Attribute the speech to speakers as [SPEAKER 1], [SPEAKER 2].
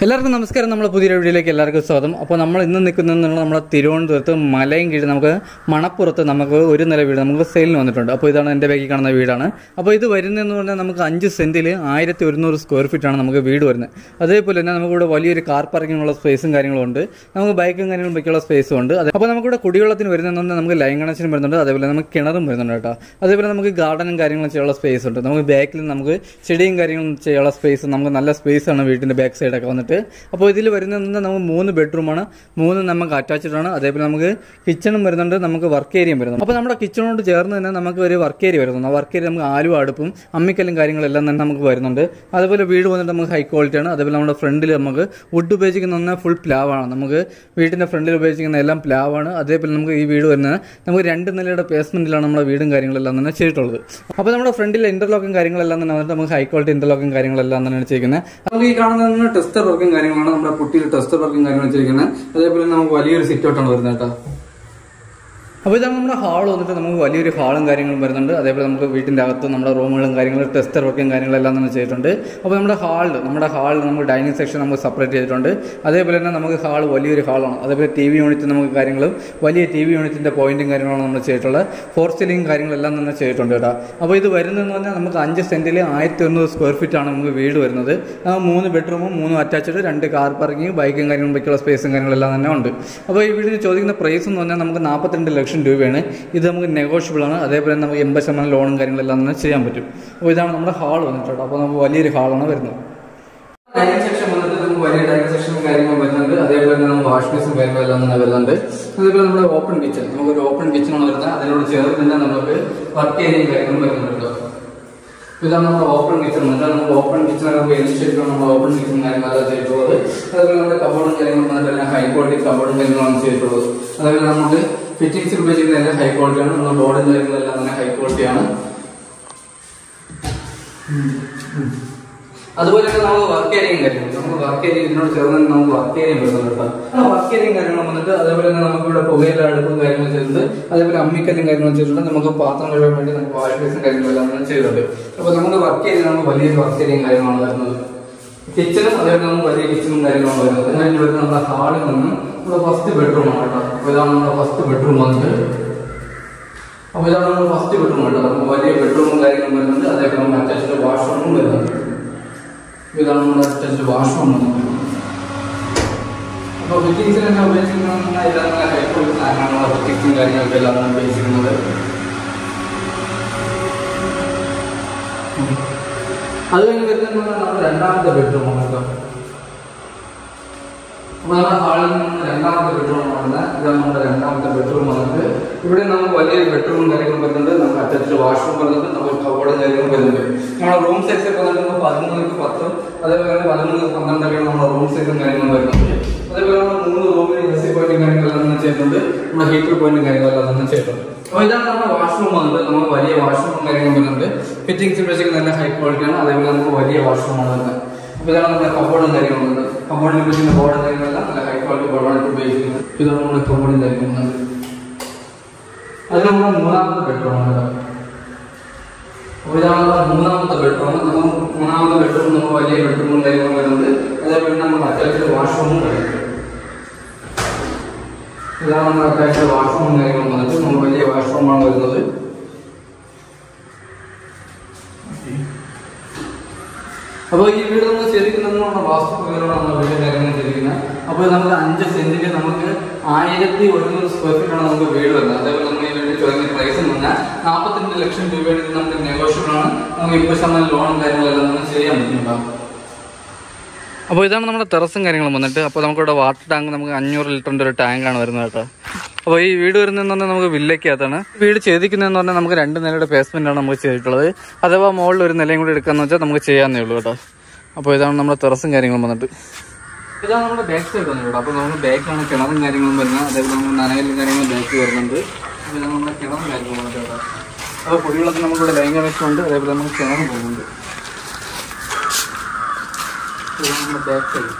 [SPEAKER 1] എല്ലാവർക്കും നമസ്കാരം. നമ്മുടെ പുതിയ വീഡിയോയിലേക്ക് എല്ലാവർക്കും സ്വാഗതം. അപ്പോൾ നമ്മൾ ഇന്ന് നിൽക്കുന്നത് നമ്മുടെ തിരുവനന്തപുരത്ത് മലയും കീഴ് നമുക്ക് മണപ്പുറത്ത് നമുക്ക് ഒരു നില വീട് നമുക്ക് സെയിലിന് വന്നിട്ടുണ്ട്. അപ്പോൾ ഇതാണ് എൻ്റെ ബാക്കിൽ കാണുന്ന വീടാണ്. അപ്പോൾ ഇത് വരുന്നതെന്ന് പറഞ്ഞാൽ നമുക്ക് 5 സെൻറ്റിൽ 1100 സ്ക്വയർ ഫീറ്റാണ് നമുക്ക് വീട് വരുന്നത്. അതേപോലെ തന്നെ നമുക്കിവിടെ വലിയൊരു കാർ പാർക്കിങ്ങുള്ള സ്പേസും കാര്യങ്ങളും ഉണ്ട്. നമുക്ക് ബൈക്കും കാര്യങ്ങളും വയ്ക്കാനുള്ള സ്പേസും ഉണ്ട്. അപ്പോൾ നമുക്കിവിടെ കുടിവെള്ളത്തിന് വരുന്നതെന്ന് നമുക്ക് ലൈൻ കണക്ഷനും വരുന്നുണ്ട്. അതേപോലെ നമുക്ക് കിണറും വരുന്നുണ്ട് കേട്ടോ. അതേപോലെ നമുക്ക് ഗാർഡനും കാര്യങ്ങളും ചെയ്യാനുള്ള സ്പേസ് ഉണ്ട്. നമുക്ക് ബാക്കിൽ നമുക്ക് ചെടിയും കാര്യങ്ങളും ചെയ്യാനുള്ള സ്പേസ്, നമുക്ക് നല്ല സ്പേസാണ് വീട്ടിൻ്റെ ബാക്ക് സൈഡൊക്കെ വന്നിട്ട്. അപ്പോൾ ഇതിൽ വരുന്നത് നമുക്ക് 3 ബെഡ്റൂമാണ്, 3 നമുക്ക് അറ്റാച്ച്ഡ് ആണ്. അതേപോലെ നമുക്ക് കിച്ചണും വരുന്നുണ്ട്, നമുക്ക് വർക്ക് ഏരിയയും വരുന്നുണ്ട്. അപ്പോൾ നമ്മുടെ കിച്ചണോട് ചേർന്ന് തന്നെ നമുക്ക് ഒരു വർക്ക് ഏരിയ വരുന്നുണ്ട്. ആ വർക്ക് ഏരിയ നമുക്ക് ആലുവ അടുപ്പും അമ്മിക്കല്ലും കാര്യങ്ങളെല്ലാം തന്നെ നമുക്ക് വരുന്നുണ്ട്. അതുപോലെ വീട് വന്നിട്ട് നമുക്ക് ഹൈ ക്വാളിറ്റിയാണ്. അതേപോലെ നമ്മുടെ ഫ്രണ്ടിൽ നമുക്ക് വുഡ് ഉപയോഗിക്കുന്ന ഫുൾ പ്ലാവാണ്. നമുക്ക് വീടിൻ്റെ ഫ്രണ്ടിൽ ഉപയോഗിക്കുന്ന എല്ലാം പ്ലാവാണ്. അതേപോലെ നമുക്ക് ഈ വീട് വരുന്നത് നമുക്ക് 2 നിലയുടെ ബേസ്മെന്റിലാണ് നമ്മുടെ വീടും കാര്യങ്ങളെല്ലാം തന്നെ ചെയ്തിട്ടുള്ളത്. അപ്പോൾ നമ്മുടെ ഫ്രണ്ടിലെ ഇന്റർലോക്കും കാര്യങ്ങളെല്ലാം തന്നെ വന്നിട്ട് നമുക്ക് ഹൈ ക്വാളിറ്റി ഇന്റർലോക്കും കാര്യങ്ങളെല്ലാം തന്നെയാണ് ചെയ്യുന്നത്. നമുക്ക് ഈ കാണുന്ന ടെസ്റ്റർ വർക്കും കാര്യങ്ങളാണ്, നമ്മുടെ കുട്ടിയിൽ ടെസ്റ്റർ വർക്കും കാര്യങ്ങളും ചെയ്യുന്നത്. അതേപോലെ നമുക്ക് വലിയൊരു സിറ്റ് ഔട്ടാണ് വരുന്നത് കേട്ടോ. അപ്പോൾ ഇതാണ് നമ്മുടെ ഹാൾ വന്നിട്ട് നമുക്ക് വലിയൊരു ഹാളും കാര്യങ്ങളും വരുന്നുണ്ട്. അതേപോലെ നമുക്ക് വീട്ടിൻ്റെ അകത്ത് നമ്മുടെ റൂമുകളും കാര്യങ്ങളും ടെസ്റ്റർ വർക്കും കാര്യങ്ങളെല്ലാം തന്നെ ചെയ്തിട്ടുണ്ട്. അപ്പോൾ നമ്മുടെ ഹാളിൽ നമുക്ക് ഡൈനിങ് സെക്ഷൻ നമുക്ക് സെപ്പറേറ്റ് ചെയ്തിട്ടുണ്ട്. അതേപോലെ തന്നെ നമുക്ക് ഹാൾ വലിയൊരു ഹാളാണ്. അതേപോലെ TV യൂണിറ്റ് നമുക്ക് കാര്യങ്ങളും വലിയ TV യൂണിറ്റിൻ്റെ പോയിന്റും കാര്യങ്ങളാണ് നമ്മൾ ചെയ്തിട്ടുള്ളത്. ഫോർ സീലിംഗ് കാര്യങ്ങളെല്ലാം തന്നെ ചെയ്തിട്ടുണ്ട് കേട്ടോ. അപ്പോൾ ഇത് വരുന്നതെന്ന് പറഞ്ഞാൽ നമുക്ക് 5 സെൻറ്റിൽ 1100 സ്ക്വയർ ഫീറ്റാണ് നമുക്ക് വീട് വരുന്നത്. 3 ബെഡ്റൂമും 3 അറ്റാച്ച്ഡ്, 2 കാർ പാർക്കിങ്, ബൈക്കും കാര്യങ്ങളും വയ്ക്കുള്ള സ്പേസും കാര്യങ്ങളെല്ലാം തന്നെ ഉണ്ട്. അപ്പോൾ ഈ വീടിന് ചോദിക്കുന്ന പ്രൈസ് എന്ന് പറഞ്ഞാൽ നമുക്ക് 42 ലക്ഷം രൂപയാണ്. ഇത് നമുക്ക് നെഗോഷ്യബിൾ ആണ്. അതേപോലെ നമുക്ക് 80% ലോണും കാര്യങ്ങളെല്ലാം തന്നെ ചെയ്യാൻ പറ്റും. അപ്പോൾ ഇതാണ് നമ്മുടെ ഹാൾ വന്നിട്ടുണ്ട്. അപ്പോൾ നമുക്ക് വലിയൊരു ഹാളാണ് വരുന്നത്. ഡൈനിങ് സെക്ഷൻ വന്നിട്ട് നമുക്ക് വലിയ ഡൈനിങ് സെക്ഷനും കാര്യങ്ങളും വരുന്നുണ്ട്. അതേപോലെ തന്നെ നമുക്ക് വാഷ് ബേസും കാര്യങ്ങളെല്ലാം തന്നെ വരുന്നുണ്ട്. അതേപോലെ നമ്മുടെ ഓപ്പൺ കിച്ചൺ, നമുക്കൊരു ഓപ്പൺ കിച്ചണാണ് വരുന്നത്. അതിനോട് ചേർന്ന് തന്നെ നമുക്ക് വർക്ക് ഏരിയയും കാര്യങ്ങളും വരുന്നുണ്ട്. ഇതാണ് നമ്മുടെ ഓപ്പൺ കിച്ചൺ. നമുക്ക് ഓപ്പൺ കിച്ചണൊക്കെ നമുക്ക് എലിച്ചിട്ടാണ് നമ്മുടെ ഓപ്പൺ കിച്ചൺ കാര്യങ്ങളെല്ലാം ചെയ്തിട്ടുള്ളത്. അതേപോലെ നമ്മുടെ കബോർഡും കാര്യങ്ങളും വന്നിട്ട് ഹൈ ക്വാളിറ്റി കബോർഡും കാര്യങ്ങളാണ് ചെയ്തിട്ടുള്ളത്. അതേപോലെ നമുക്ക് ഫിറ്റിംഗ്സിൽ ഉപയോഗിക്കുന്ന എല്ലാം ഹൈ ക്വാളിറ്റിയാണ്. നമ്മുടെ ബോർഡും കാര്യങ്ങളെല്ലാം തന്നെ ഹൈ ക്വാളിറ്റിയാണ്. അതുപോലെ തന്നെ നമുക്ക് വർക്ക് ഏരിയയും കാര്യങ്ങളും, നമുക്ക് വർക്ക് ഏരിയ ഇതിനോട് ചേർന്ന് നമുക്ക് വർക്ക് ഏരിയയും വരുന്നുണ്ട് കേട്ടോ. വർക്ക് ഏരിയയും കാര്യങ്ങളും വന്നിട്ട് അതേപോലെ തന്നെ നമുക്ക് ഇവിടെ പുകയില അടുപ്പും കാര്യങ്ങളും ചെയ്തിട്ടുണ്ട്. അതേപോലെ അമ്മിക്കല്ലും കാര്യങ്ങളും ചെയ്തിട്ടുണ്ട്. നമുക്ക് പാത്രം കഴുകാൻ വേണ്ടി നമുക്ക് വാഷ് ബേസും കാര്യങ്ങളെല്ലാം ചെയ്തിട്ടുണ്ട്. അപ്പോൾ നമുക്ക് വർക്ക് ഏരിയ നമുക്ക് വലിയൊരു വർക്ക് ഏരിയയും കാര്യങ്ങളാണ് വരുന്നത്. കിച്ചണും അതേപോലെ നമുക്ക് വലിയ കിച്ചണും കാര്യങ്ങളാണ് വരുന്നത്. അതിന് വരുന്നത് നമ്മുടെ ഹാളിൽ നിന്ന് നമ്മുടെ ഫസ്റ്റ് ബെഡ്റൂമാണ് കേട്ടോ. അപ്പോൾ ഇതാണ് നമ്മുടെ ഫസ്റ്റ് ബെഡ്റൂം വന്നിട്ട്. അപ്പോൾ ഇതാണ് നമ്മുടെ ഫസ്റ്റ് ബെഡ്റൂം കേട്ടോ. നമുക്ക് വലിയ ബെഡ്റൂമും കാര്യങ്ങളും വരുന്നുണ്ട്. അതേപോലെ നമുക്ക് അറ്റാച്ച്ഡ് വാഷ്റൂമും വരുന്നുണ്ട്. ഇതാണ് നമ്മുടെ അറ്റാച്ച്ഡ് വാഷ്റൂം വന്നത്. അപ്പോൾ ഫിറ്റിംഗ്സിൽ തന്നെ ഉപയോഗിച്ചിരിക്കുന്ന എല്ലാം ഹൈ ക്വാളിറ്റി സാധനങ്ങളാണ്. ഫിറ്റിംഗ്സും കാര്യങ്ങളൊക്കെ എല്ലാം ഉപയോഗിച്ചിരിക്കുന്നത്. അത് കഴിഞ്ഞ് വരുന്നത് നമ്മുടെ രണ്ടാമത്തെ ബെഡ്റൂമാണ് കേട്ടോ. അപ്പോൾ നമ്മുടെ ഹാളിൽ നിന്ന് രണ്ടാമത്തെ ബെഡ്റൂമാണ് വരുന്നത്. ഇതാണ് നമ്മുടെ രണ്ടാമത്തെ ബെഡ്റൂം വന്നിട്ട്. ഇവിടെ നമുക്ക് വലിയൊരു ബെഡ്റൂമും കാര്യങ്ങളും വരുന്നുണ്ട്. നമുക്ക് അറ്റാച്ച്ഡ് വാഷ്റൂം വരുന്നുണ്ട്. നമുക്ക് കബോർഡും കാര്യങ്ങളും വരുന്നുണ്ട്. നമ്മുടെ റൂം സൈസ് ഒക്കെ വന്നിട്ട് 11ക്ക് 10, അതേപോലെ 11ക്ക് 12 നമ്മുടെ റൂം സൈസും കാര്യങ്ങളും വരുന്നുണ്ട്. അതേപോലെ നമ്മൾ 3 റൂമിൽ AC പോയിന്റും കാര്യങ്ങളെല്ലാം തന്നെ ചെയ്തിട്ടുണ്ട്. നമ്മുടെ ഹീറ്റർ പോയിന്റും കാര്യങ്ങളെല്ലാം തന്നെ ചെയ്തിട്ടുണ്ട്. അപ്പോൾ ഇതാണ് നമ്മുടെ വാഷ്റൂം വന്നിട്ട്. നമുക്ക് വലിയ വാഷ്റൂമും കാര്യങ്ങളും വരുന്നുണ്ട്. ഫിറ്റിംഗ്സ് ഉപയോഗിച്ചിരിക്കുന്ന നല്ല ഹൈ ക്വാളിറ്റിയാണ്. അതേപോലെ നമുക്ക് വലിയ വാഷ്റൂമാണ് വരുന്നത്. അപ്പോൾ ഇതാണ് നമ്മുടെ കബോർഡും കാര്യങ്ങളും വരുന്നത്. കബോർഡിൽ ഉപയോഗിക്കുന്ന ബോർഡും കാര്യങ്ങളെല്ലാം നല്ല ഹൈ ക്വാളിറ്റി ബോർഡാണ് ഉപയോഗിക്കുന്നത്. ഇതാണ് നമ്മുടെ കബോർഡും കാര്യങ്ങളും. അത് നമ്മുടെ മൂന്നാമത്തെ ബെഡ്റൂമാണ് കേട്ടോ. അപ്പോൾ ഇതാണ് നമ്മുടെ മൂന്നാമത്തെ ബെഡ്റൂം. നമുക്ക് മൂന്നാമത്തെ ബെഡ്റൂം നമുക്ക് വലിയ ബെഡ്റൂമും കാര്യങ്ങളും വരുന്നുണ്ട്. അതേപോലെ നമുക്ക് അറ്റാച്ച്ഡ് വാഷ്റൂമും വരുന്നുണ്ട്. ഇതാണ് നമ്മുടെ അറ്റാച്ച്ഡ് വാഷ്റൂമും കാര്യങ്ങളും വന്നിട്ട് നമുക്ക് വലിയ വാഷ്റൂമാണ് വരുന്നത്. അപ്പോൾ ഈ വീട് നമ്മൾ ചെയ്തിരിക്കുന്നത് നമ്മുടെ വാസ്തുപ്രകാരമാണ് നമ്മുടെ വീടിൻ്റെ കാര്യങ്ങൾ ചെയ്തിരിക്കുന്നത്. അപ്പോൾ നമുക്ക് 5 സെന്റിൽ നമുക്ക് 1100 സ്ക്വയർ ഫീറ്റാണ് നമുക്ക് വീട് വരുന്നത്. അതേപോലെ നമ്മൾ ഈ വീട് ചോദിക്കുന്ന പ്രൈസ് എന്ന് പറഞ്ഞാൽ 42 ലക്ഷം രൂപയുടെ നമുക്ക് നെഗോഷ്യബിൾ ആണ്. നമുക്ക് 20% ലോണും കാര്യങ്ങളെല്ലാം നമുക്ക് ചെയ്യാൻ പറ്റുന്നുണ്ടാവും. അപ്പോൾ ഇതാണ് നമ്മുടെ ടെറസും കാര്യങ്ങളും വന്നിട്ട്. അപ്പോൾ നമുക്കിവിടെ വാട്ടർ ടാങ്ക് നമുക്ക് 500 ലിറ്ററിൻ്റെ ഒരു ടാങ്കാണ് വരുന്നത് കേട്ടോ. അപ്പോൾ ഈ വീട് വരുന്നതെന്ന് പറഞ്ഞാൽ നമുക്ക് വില്ലയ്ക്കകത്താണ് വീട് ചെയ്തിരിക്കുന്നതെന്ന് പറഞ്ഞാൽ നമുക്ക് 2 നിലയുടെ ബേസ്മെന്റാണ് നമുക്ക് ചെയ്തിട്ടുള്ളത്. അഥവാ മുകളിൽ ഒരു നിലയും കൂടി എടുക്കാന്ന് വെച്ചാൽ നമുക്ക് ചെയ്യാന്നേ ഉള്ളൂ കേട്ടോ. അപ്പോൾ ഇതാണ് നമ്മുടെ ടെറസും കാര്യങ്ങളും വന്നിട്ട്. ഇതാണ് നമ്മുടെ ബാക്ക് സൈഡ് വന്നിട്ട്. അപ്പോൾ നമുക്ക് ബാക്കിലാണ് കിണറും കാര്യങ്ങളും വരുന്നത്. അതേപോലെ നമുക്ക് നനകല്ലും കാര്യങ്ങളും ബാക്ക് വരുന്നുണ്ട്. അപ്പോൾ ഇതാണ് നമ്മുടെ കിണറും കാര്യങ്ങളും വന്നിട്ട് കേട്ടോ. അപ്പോൾ കുടിവെള്ളത്തിന് നമുക്കിവിടെ ലൈൻ കണക്ഷൻ ഉണ്ട്. അതേപോലെ നമുക്ക് കിണറും പോകുന്നുണ്ട്. ഇതാണ് നമ്മുടെ ബാക്ക് സൈഡ്.